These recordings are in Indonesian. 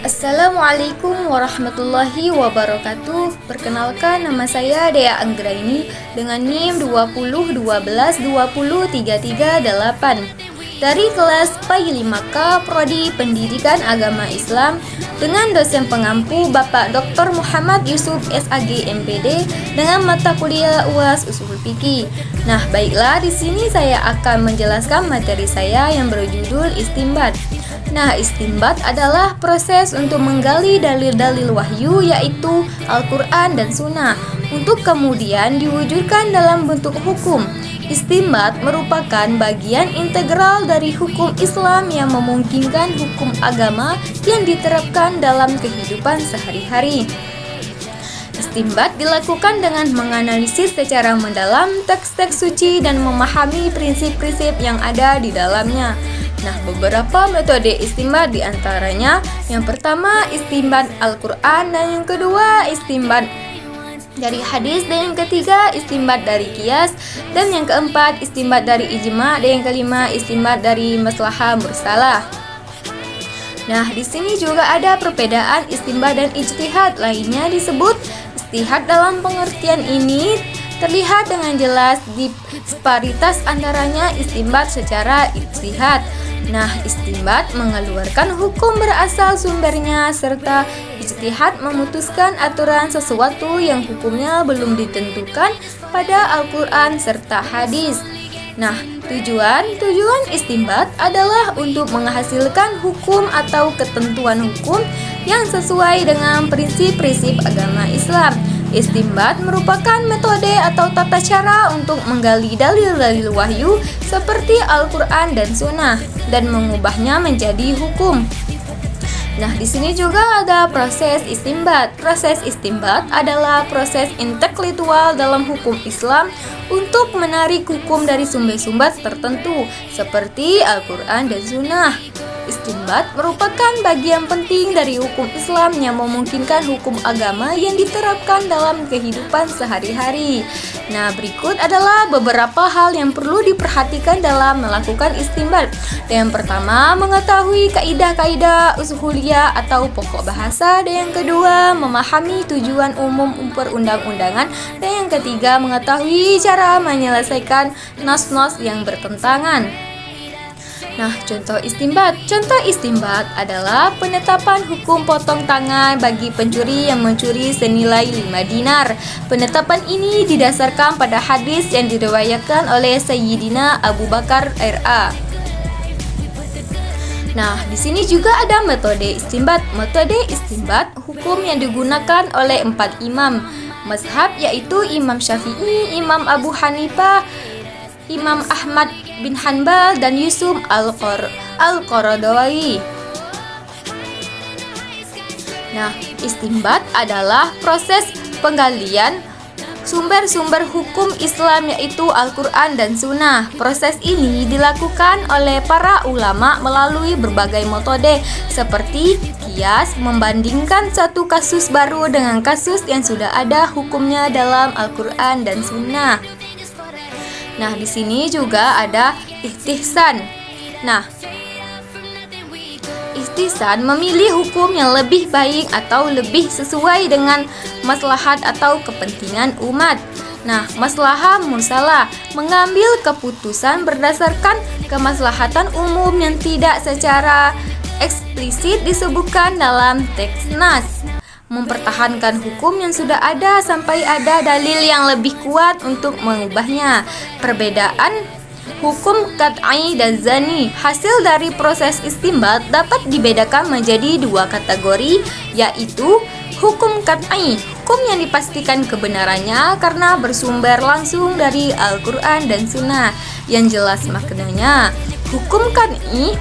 Assalamualaikum warahmatullahi wabarakatuh. Perkenalkan, nama saya Dea Anggraini dengan NIM 2012203338 dari kelas PAI 5K Prodi Pendidikan Agama Islam dengan dosen pengampu Bapak Dr. Muhammad Yusuf SAG MPD dengan mata kuliah UAS Ushul Fiqih. Nah, baiklah, di sini saya akan menjelaskan materi saya yang berjudul istinbat. Nah, istinbat adalah proses untuk menggali dalil-dalil wahyu yaitu Al-Quran dan Sunnah untuk kemudian diwujudkan dalam bentuk hukum. Istinbat merupakan bagian integral dari hukum Islam yang memungkinkan hukum agama yang diterapkan dalam kehidupan sehari-hari. Istinbat dilakukan dengan menganalisis secara mendalam teks-teks suci dan memahami prinsip-prinsip yang ada di dalamnya. Nah, beberapa metode istinbat diantaranya: yang pertama istinbat Al-Quran, dan yang kedua istinbat dari hadis, dan yang ketiga istinbat dari qiyas, dan yang keempat istinbat dari ijma', dan yang kelima istinbat dari maslahah mursalah. Nah, di sini juga ada perbedaan istinbat dan ijtihad. Lainnya disebut ijtihad. Dalam pengertian ini terlihat dengan jelas disparitas antaranya istinbat secara ijtihad. Nah, istinbat mengeluarkan hukum berasal sumbernya, serta ijtihad memutuskan aturan sesuatu yang hukumnya belum ditentukan pada Al-Quran serta hadis. Nah, tujuan istinbat adalah untuk menghasilkan hukum atau ketentuan hukum yang sesuai dengan prinsip-prinsip agama Islam. Istinbat merupakan metode atau tata cara untuk menggali dalil-dalil wahyu seperti Al-Quran dan Sunnah dan mengubahnya menjadi hukum. Nah, di sini juga ada proses istinbat. Proses istinbat adalah proses intelektual dalam hukum Islam untuk menarik hukum dari sumber-sumber tertentu seperti Al-Quran dan Sunnah. Istinbat merupakan bagian penting dari hukum Islam yang memungkinkan hukum agama yang diterapkan dalam kehidupan sehari-hari. Nah, berikut adalah beberapa hal yang perlu diperhatikan dalam melakukan istinbat. Yang pertama, mengetahui kaidah-kaidah ushuliyah atau pokok bahasa, dan yang kedua, memahami tujuan umum perundang-undangan, dan yang ketiga, mengetahui cara menyelesaikan nas-nas yang bertentangan. Nah, contoh istinbat. Contoh istinbat adalah penetapan hukum potong tangan bagi pencuri yang mencuri senilai 5 dinar. Penetapan ini didasarkan pada hadis yang diriwayatkan oleh Sayyidina Abu Bakar RA. Nah, di sini juga ada metode istinbat. Metode istinbat hukum yang digunakan oleh 4 imam mazhab, yaitu Imam Syafi'i, Imam Abu Hanifah, Imam Ahmad bin Hanbal, dan Yusuf Al-Qaradawi. Nah, istinbat adalah proses penggalian sumber-sumber hukum Islam yaitu Al-Quran dan Sunnah. Proses ini dilakukan oleh para ulama melalui berbagai metode seperti qiyas, membandingkan satu kasus baru dengan kasus yang sudah ada hukumnya dalam Al-Quran dan Sunnah. Nah, di sini juga ada istihsan. Nah, istihsan memilih hukum yang lebih baik atau lebih sesuai dengan maslahat atau kepentingan umat. Nah, maslahah mursalah mengambil keputusan berdasarkan kemaslahatan umum yang tidak secara eksplisit disebutkan dalam teks nas. Mempertahankan hukum yang sudah ada sampai ada dalil yang lebih kuat untuk mengubahnya. Perbedaan hukum qat'i dan zani. Hasil dari proses istinbat dapat dibedakan menjadi dua kategori, yaitu hukum qat'i, hukum yang dipastikan kebenarannya karena bersumber langsung dari Al-Quran dan Sunnah yang jelas maknanya. Hukum qat'i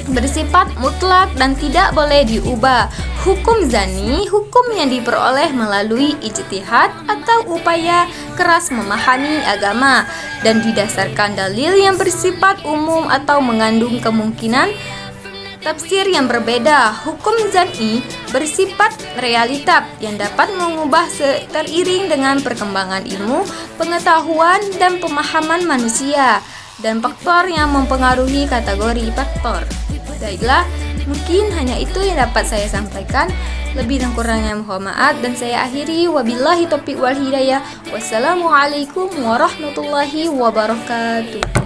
bersifat mutlak dan tidak boleh diubah. Hukum zani, hukum yang diperoleh melalui ijtihad atau upaya keras memahami agama dan didasarkan dalil yang bersifat umum atau mengandung kemungkinan tafsir yang berbeda. Hukum zani bersifat realita yang dapat mengubah seiring dengan perkembangan ilmu, pengetahuan, dan pemahaman manusia, dan faktor yang mempengaruhi kategori faktor. Baiklah, Mungkin hanya itu yang dapat saya sampaikan. Lebih dan kurangnya mohon maaf, dan saya akhiri wabillahi taufiq wal hidayah. Wassalamualaikum warahmatullahi wabarakatuh.